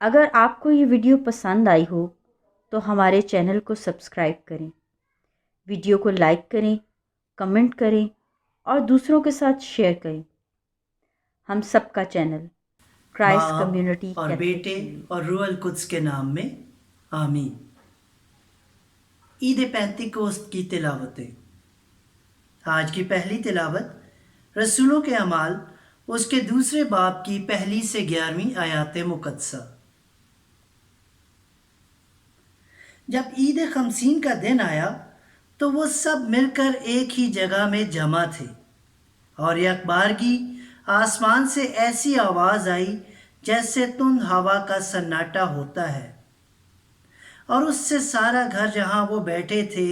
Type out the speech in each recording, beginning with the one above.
اگر آپ کو یہ ویڈیو پسند آئی ہو تو ہمارے چینل کو سبسکرائب کریں، ویڈیو کو لائک کریں، کمنٹ کریں اور دوسروں کے ساتھ شیئر کریں۔ ہم سب کا چینل کرائسٹ کمیونٹی باپ اور کیتھلک بیٹے ٹی وی۔ اور روح القدس کے نام میں آمین۔ عید پینتیکوست کی تلاوتیں۔ آج کی پہلی تلاوت رسولوں کے اعمال اس کے دوسرے باب کی پہلی سے 11ویں آیات مقدسہ۔ جب عید خمسین کا دن آیا تو وہ سب مل کر ایک ہی جگہ میں جمع تھے، اور یکبارگی آسمان سے ایسی آواز آئی جیسے تند ہوا کا سناٹا ہوتا ہے، اور اس سے سارا گھر جہاں وہ بیٹھے تھے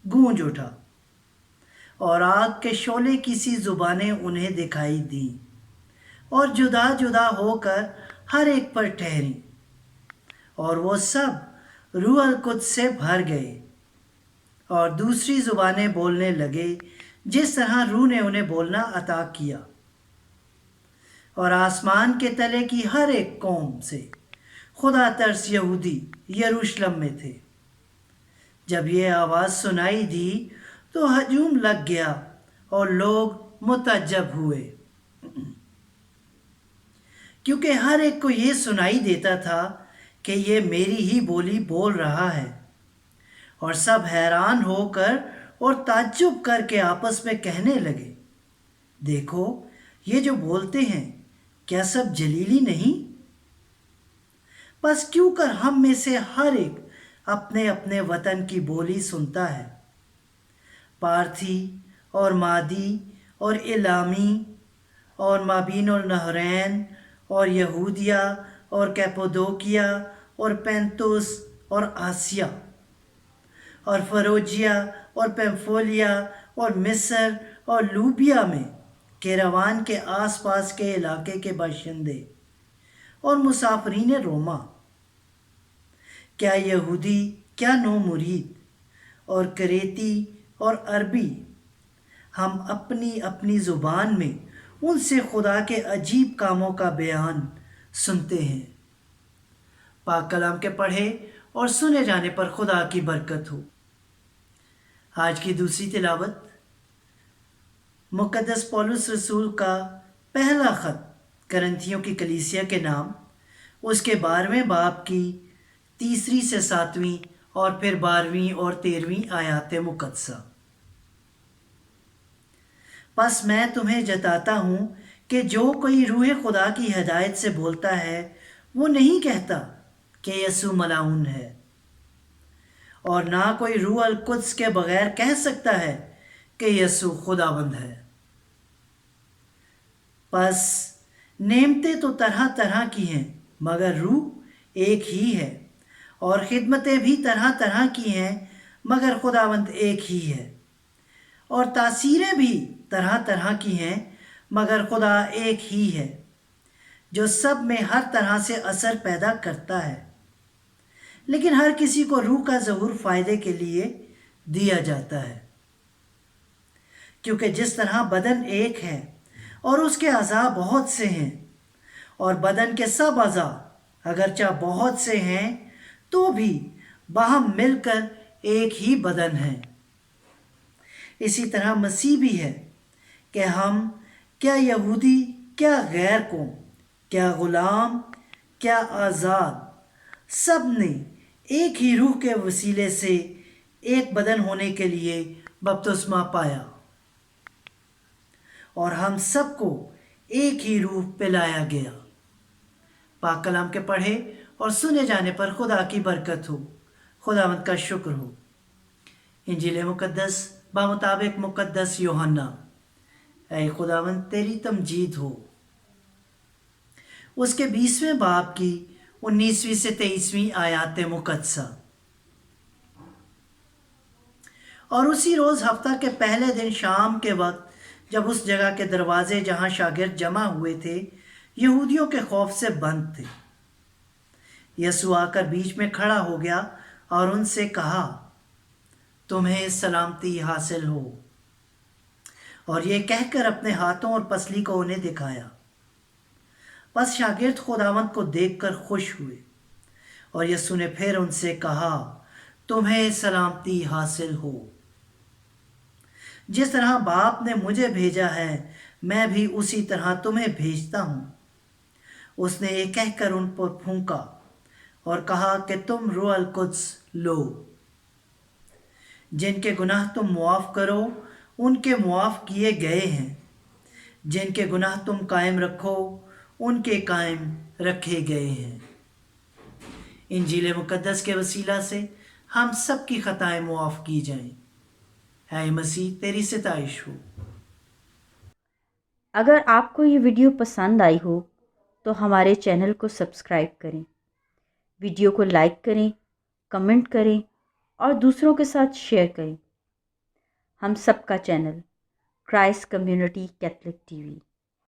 گونج اٹھا، اور آگ کے شعلے کی سی زبانیں انہیں دکھائی دیں، اور جدا جدا ہو کر ہر ایک پر ٹھہریں، اور وہ سب روح القدس سے بھر گئے اور دوسری زبانیں بولنے لگے جس طرح روح نے انہیں بولنا عطا کیا۔ اور آسمان کے تلے کی ہر ایک قوم سے خدا ترس یہودی یروشلم میں تھے۔ جب یہ آواز سنائی دی تو ہجوم لگ گیا اور لوگ متعجب ہوئے، کیونکہ ہر ایک کو یہ سنائی دیتا تھا کہ یہ میری ہی بولی بول رہا ہے۔ اور سب حیران ہو کر اور تعجب کر کے آپس میں کہنے لگے، دیکھو یہ جو بولتے ہیں کیا سب جلیلی نہیں؟ بس کیوں کر ہم میں سے ہر ایک اپنے اپنے وطن کی بولی سنتا ہے، پارتھی اور مادی اور الامی اور مابین النہرین اور یہودیہ اور کیپودوکیا اور پینتوس اور آسیہ اور فروجیا اور پمفولیا اور مصر اور لوبیا میں کیروان کے آس پاس کے علاقے کے باشندے اور مسافرین روما، کیا یہودی کیا نو مرید اور کریتی اور عربی، ہم اپنی اپنی زبان میں ان سے خدا کے عجیب کاموں کا بیان سنتے ہیں۔ پاک کلام کے پڑھے اور سنے جانے پر خدا کی برکت ہو۔ آج کی دوسری تلاوت مقدس پولس رسول کا پہلا خط کرنتھیوں کی کلیسیا کے نام، اس کے 12ویں باب کی تیسری سے 7ویں اور پھر 12ویں اور 13ویں آیات مقدسہ۔ بس میں تمہیں جتاتا ہوں کہ جو کوئی روح خدا کی ہدایت سے بولتا ہے وہ نہیں کہتا کہ یسوع ملعون ہے، اور نہ کوئی روح القدس کے بغیر کہہ سکتا ہے کہ یسوع خداوند ہے۔ پس نعمتیں تو طرح طرح کی ہیں مگر روح ایک ہی ہے، اور خدمتیں بھی طرح طرح کی ہیں مگر خداوند ایک ہی ہے، اور تاثیریں بھی طرح طرح کی ہیں مگر خدا ایک ہی ہے، جو سب میں ہر طرح سے اثر پیدا کرتا ہے، لیکن ہر کسی کو روح کا ظہور فائدے کے لیے دیا جاتا ہے۔ کیونکہ جس طرح بدن ایک ہے اور اس کے اعضاء بہت سے ہیں، اور بدن کے سب اعضاء اگرچہ بہت سے ہیں تو بھی باہم مل کر ایک ہی بدن ہیں، اسی طرح مسیح بھی ہے کہ ہم کیا یہودی کیا غیر قوم، کیا غلام کیا آزاد، سب نے ایک ہی روح کے وسیلے سے ایک بدن ہونے کے لیے بپتسمہ پایا، اور ہم سب کو ایک ہی روح پلایا گیا۔ پاک کلام کے پڑھے اور سنے جانے پر خدا کی برکت ہو۔ خداوند کا شکر ہو۔ انجیل مقدس بمطابق مقدس یوحنا۔ اے خداوند تیری تمجید ہو۔ اس کے 20ویں باب کی 19ویں سے 23ویں آیات مقدسہ۔ اور اسی روز ہفتہ کے پہلے دن شام کے وقت جب اس جگہ کے دروازے جہاں شاگرد جمع ہوئے تھے یہودیوں کے خوف سے بند تھے، یسوع آ کر بیچ میں کھڑا ہو گیا اور ان سے کہا، تمہیں سلامتی حاصل ہو، اور یہ کہہ کر اپنے ہاتھوں اور پسلی کو انہیں دکھایا۔ بس شاگرد خداوند کو دیکھ کر خوش ہوئے، اور یسوع نے پھر ان سے کہا، تمہیں سلامتی حاصل ہو۔ جس طرح باپ نے مجھے بھیجا ہے میں بھی اسی طرح تمہیں بھیجتا ہوں۔ اس نے یہ کہہ کر ان پر پھونکا اور کہا کہ تم روح القدس لو۔ جن کے گناہ تم معاف کرو ان کے معاف کیے گئے ہیں، جن کے گناہ تم قائم رکھو ان کے قائم رکھے گئے ہیں۔ انجیل مقدس کے وسیلہ سے ہم سب کی خطائیں معاف کی جائیں۔ اے مسیح تیری ستائش ہو۔ اگر آپ کو یہ ویڈیو پسند آئی ہو تو ہمارے چینل کو سبسکرائب کریں، ویڈیو کو لائک کریں، کمنٹ کریں اور دوسروں کے ساتھ شیئر کریں۔ ہم سب کا channel Christ community Catholic T V.